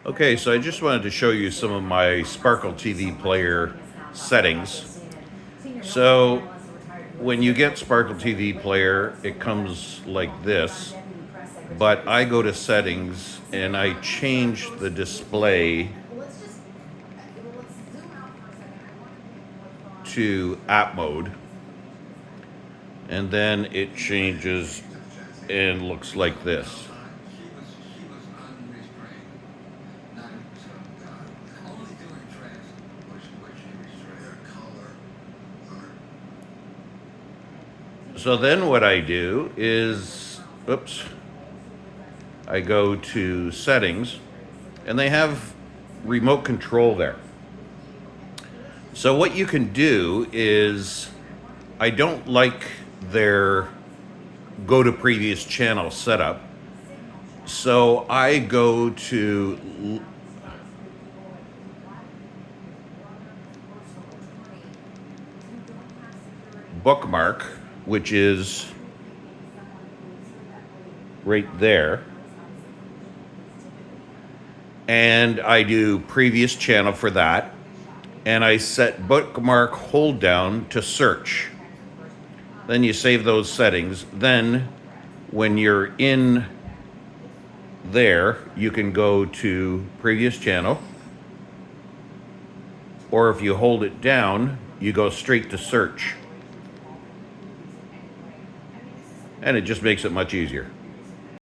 Okay, so I just wanted to show you some of my Sparkle TV player settings. So when you get Sparkle TV player, it comes like this, but I go to settings and I change the display to app mode, and then it changes and looks like this. So then what I do is, oops, I go to settings, and they have remote control there. So what you can do is, I don't like their go to previous channel setup. So I go to bookmark, which is right there. And I do previous channel for that. And I set bookmark hold down to search. Then you save those settings. Then when you're in there, you can go to previous channel. Or if you hold it down, you go straight to search. And it just makes it much easier.